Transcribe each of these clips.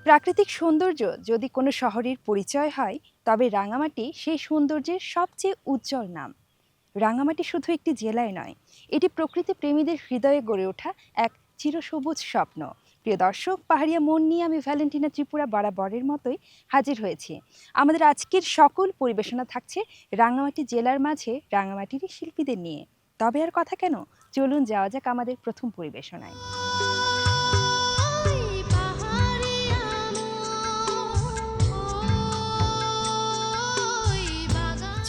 প্রাকৃতিক সৌন্দর্য যদি কোনো শহরের পরিচয় হয়, তবে রাঙামাটি সেই সৌন্দর্যের সবচেয়ে উজ্জ্বল নাম। রাঙামাটি শুধু একটি জেলায় নয়, এটি প্রকৃতি প্রেমীদের হৃদয়ে গড়ে ওঠা এক চিরসবুজ স্বপ্ন। প্রিয় দর্শক, পাহাড়িয়া মন নিয়ে আমি ভ্যালেন্টিনা ত্রিপুরা বরাবরের মতোই হাজির হয়েছি। আমাদের আজকের সকল পরিবেশনা থাকছে রাঙামাটি জেলার মাঝে রাঙামাটির শিল্পীদের নিয়ে। তবে আর কথা কেন, চলুন যাওয়া যাক আমাদের প্রথম পরিবেশনায়।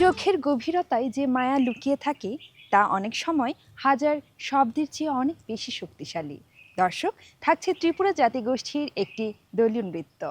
চোখের গভীরতায় যে মায়া লুকিয়ে থাকে তা অনেক সময় হাজার শব্দের চেয়ে অনেক বেশি শক্তিশালী। দর্শক, থাকছে ত্রিপুরা জাতিগোষ্ঠীর একটি দলীয় নৃত্য।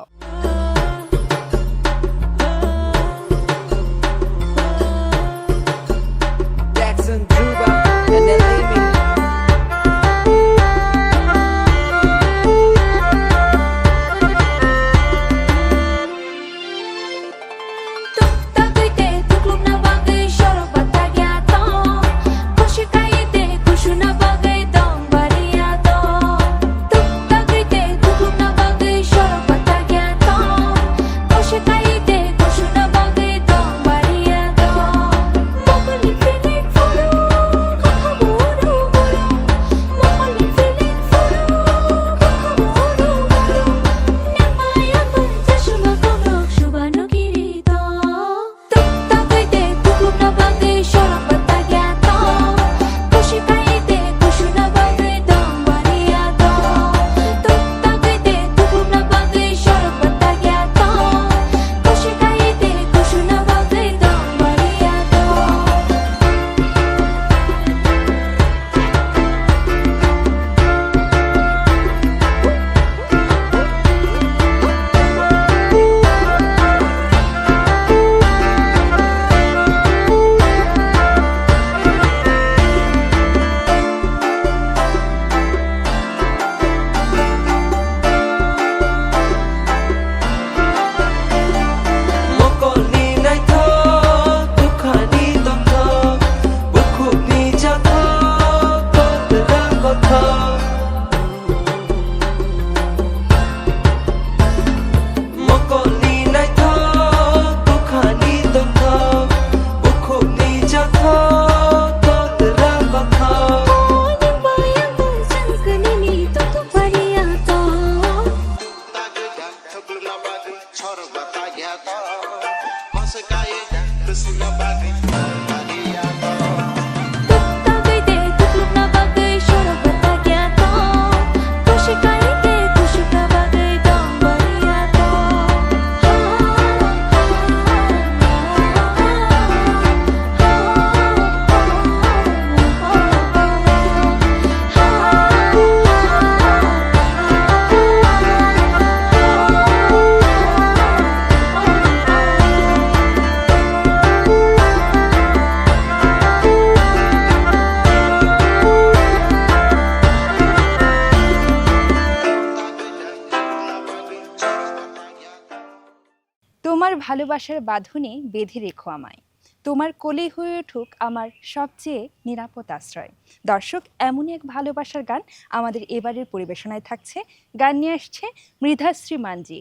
তোমার ভালোবাসার বাঁধনে বেঁধে রেখো আমায়, তোমার কোলে হয়ে উঠুক আমার সবচেয়ে নিরাপদ আশ্রয়। দর্শক, এমনই এক ভালোবাসার গান আমাদের এবারের পরিবেশনায় থাকছে। গান নিয়ে আসছে মৃধাশ্রী মানজি।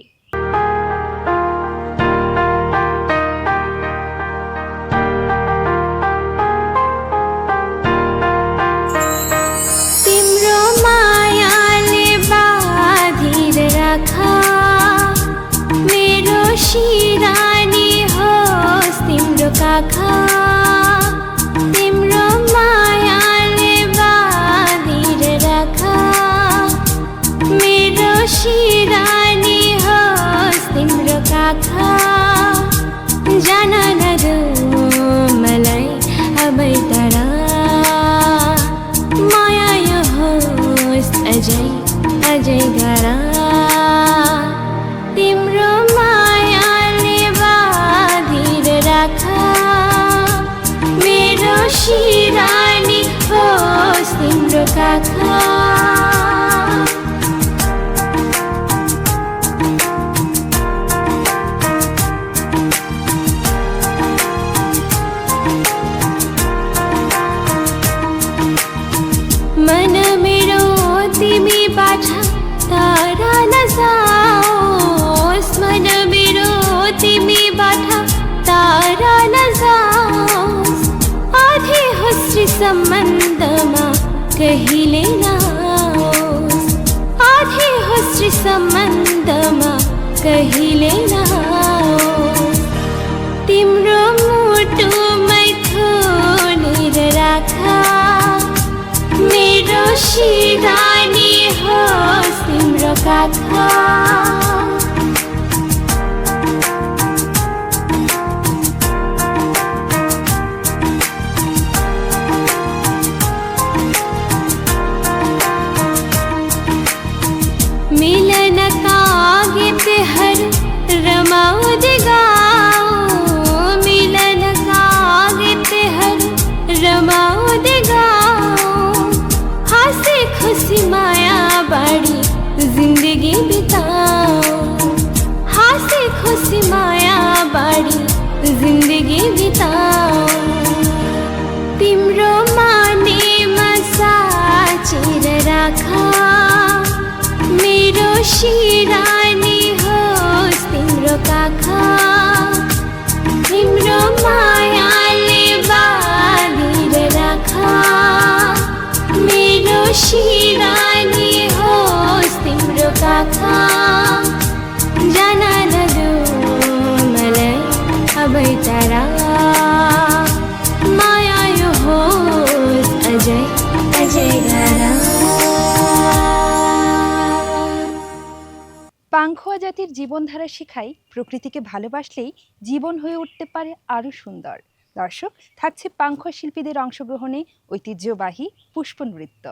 शिरानी होस तिम्रो काखा, तिम्रो मायाले बाँधेर राखा। मेरो शिरानी होस तिम्रो काखा, जान नदो मलाई अबै टाढा। माया यो होस् अझै अझै गाढा। तिम्रो मेरो शिरानी होस् तिम्रो काखा। सम्बन्धमा कहिले नहोस् आधी हुस्री सम्बन्धमा कहिले नहोस् तिम्रो मुटुमै थोनेर राख मेरो सिरानी होस् तिम्रो काखा मिलनका गीतहरू रमाउँदै गाऊ मिलनका गीतहरू रमाउँदै गाऊ हाँसी खुसी माया बाडी जिन्दगी बिताऊ हाँसी खुसी माया बाडी जिन्दगी बिताऊ तिम्रो मानेमा साचेर राख मेरो सिरानी होस् तिम्रो काखा तिम्रो मायाले बाँधेर राख मेरो सिरानी होस् तिम्रो काखा जान नदेऊ मलाई अबै टाढा माया यो होस् अझै अझै गाढा পাংখোয়া জাতির জীবনধারা শেখায় প্রকৃতিকে ভালোবাসলেই জীবন হয়ে উঠতে পারে আরও সুন্দর। দর্শক, থাকছে পাংখোয়া শিল্পীদের অংশগ্রহণে ঐতিহ্যবাহী পুষ্পনৃত্য।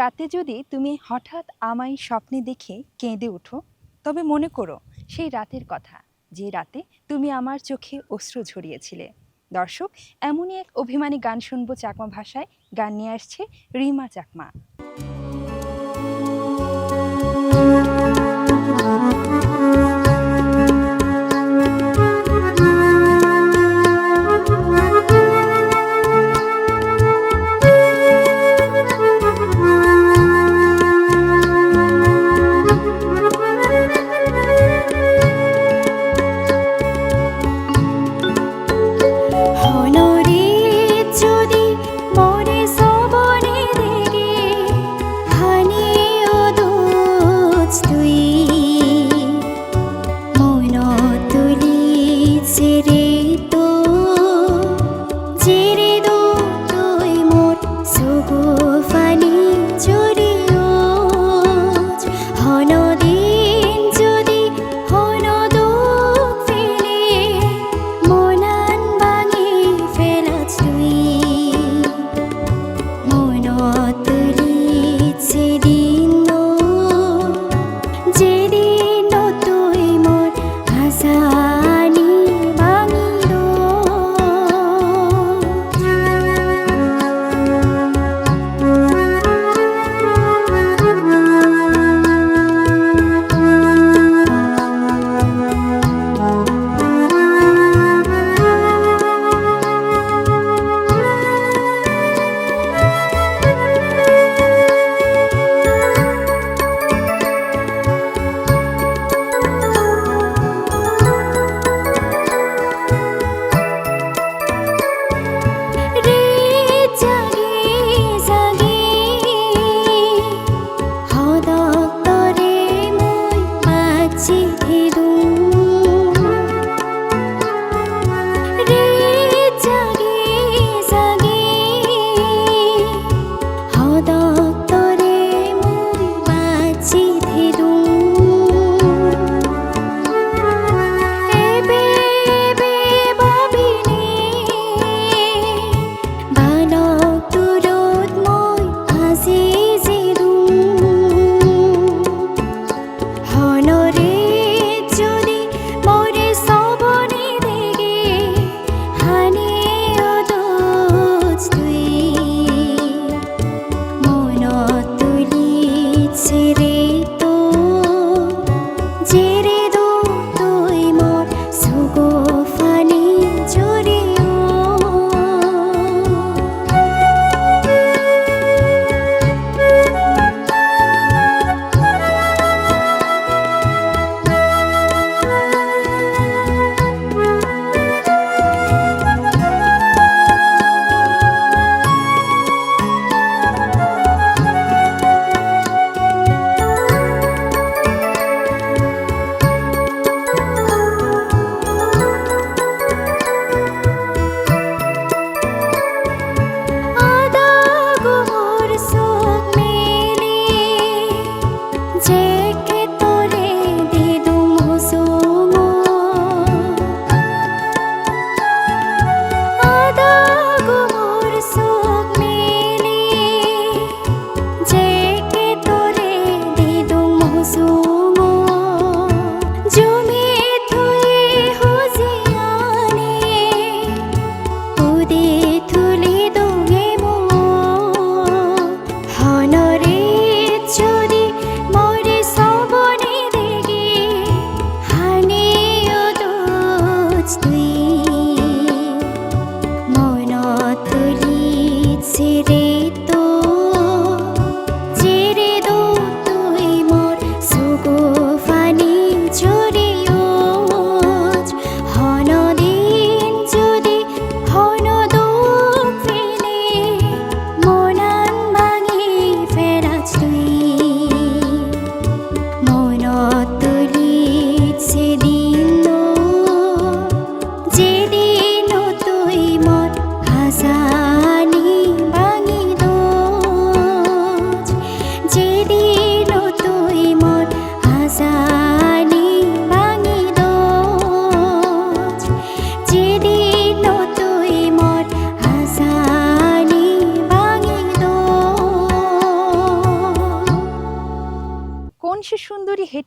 রাতে যদি তুমি হঠাৎ আমায় স্বপ্নে দেখে কেঁদে ওঠো, তবে মনে করো সেই রাতের কথা, যে রাতে তুমি আমার চোখে অশ্রু ঝরিয়েছিলে। দর্শক, এমনই এক অভিমানী গান শুনবো চাকমা ভাষায়। গান নিয়ে আসছে রিমা চাকমা।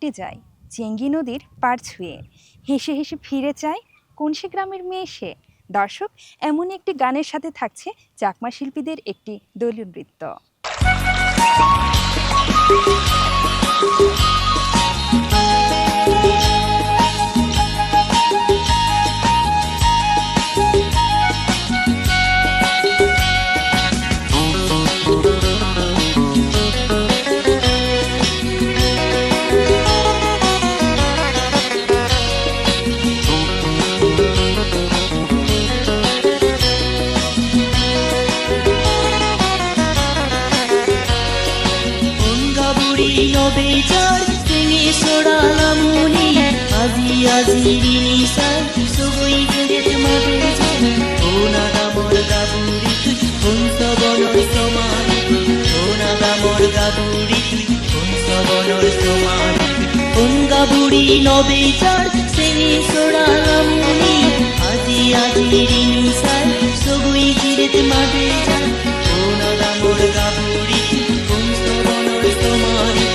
ভেসে যায় চেঙ্গি নদীর পাড় ছুঁয়ে, হেসে হেসে ফিরে চায় কোন সে গ্রামের মেয়ে সে। দর্শক, এমনই একটি গানের সাথে থাকছে চাকমা শিল্পীদের একটি দলীয় নৃত্য। Bejar sengi sodala muni aji aji rinisar sugoi gede mabeja ona da morga buri tu honsa bonor somari ona da morga buri tu honsa bonor somari onga buri no bejar sengi sodala muni aji aji rinisar sugoi gede mabeja ona da morga buri tu honsa bonor somari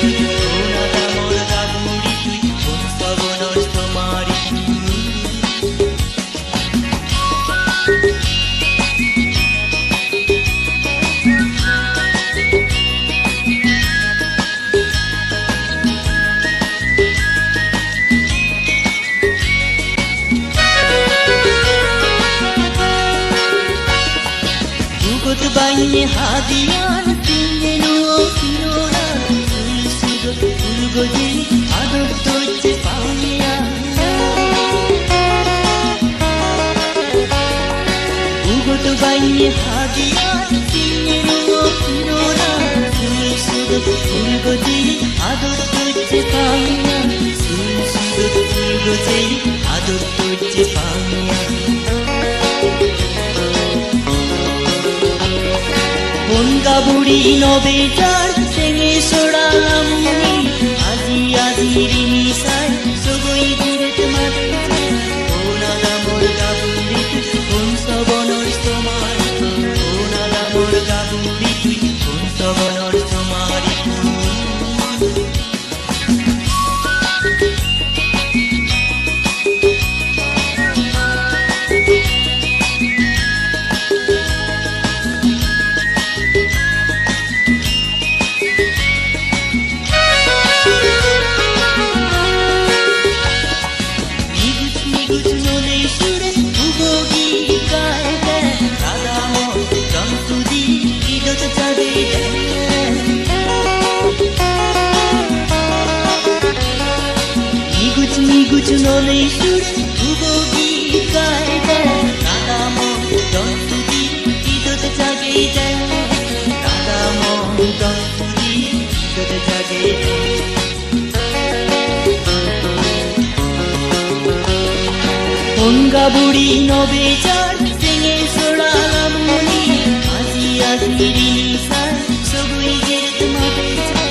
Baine hadiyan tinnu sinora sulsudo ulgoji ador toche pauniya ugot baine hadiyan tinnu sinora sulsudo ulgoji ador toche pauniya sulsudo ulgoji ador toche pauniya Onga buri no bejar sengi sodala muni aji aji rinisar sugoi giret mabeja ona da morga buri honsa bonor somari ona da morga buri honsa bonor somari Nonei sure ubogi kaida nadamo dontugi idot jage jay nadamo dontugi idot jage onga buri no bejar sengi sodala muni aji aji rinisar sugoi geret mabeja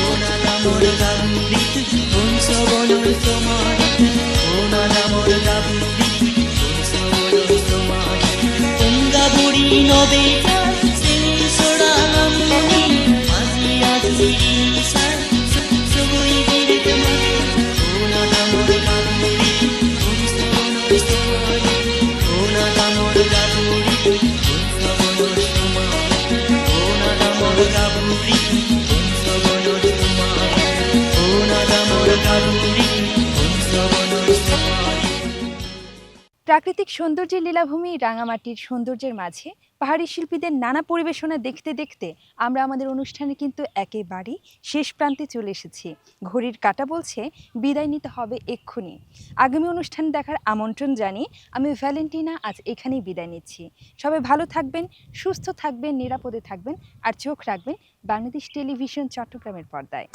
ona da morga buri honsa bonor somari ona da morga buri honsa bonor somari onga buri no bejar sengi sodala muni aji aji rinisar sugoi geret mabeja ona da morga buri honsa bonor somari ona da morga buri honsa bonor somari ona da morga buri honsa bonor somari ona da morga buri honsa bonor somari প্রাকৃতিক সৌন্দর্যের লীলাভূমি রাঙামাটির সৌন্দর্যের মাঝে পাহাড়ি শিল্পীদের নানা পরিবেশনা দেখতে দেখতে আমরা আমাদের অনুষ্ঠানে কিন্তু একেবারেই শেষ প্রান্তে চলে এসেছি। ঘড়ির কাঁটা বলছে বিদায় নিতে হবে এক্ষুনি। আগামী অনুষ্ঠান দেখার আমন্ত্রণ জানিয়ে আমি ভ্যালেন্টিনা আজ এখানেই বিদায় নিচ্ছি। সবাই ভালো থাকবেন, সুস্থ থাকবেন, নিরাপদে থাকবেন আর চোখ রাখবেন বাংলাদেশ টেলিভিশন চট্টগ্রামের পর্দায়।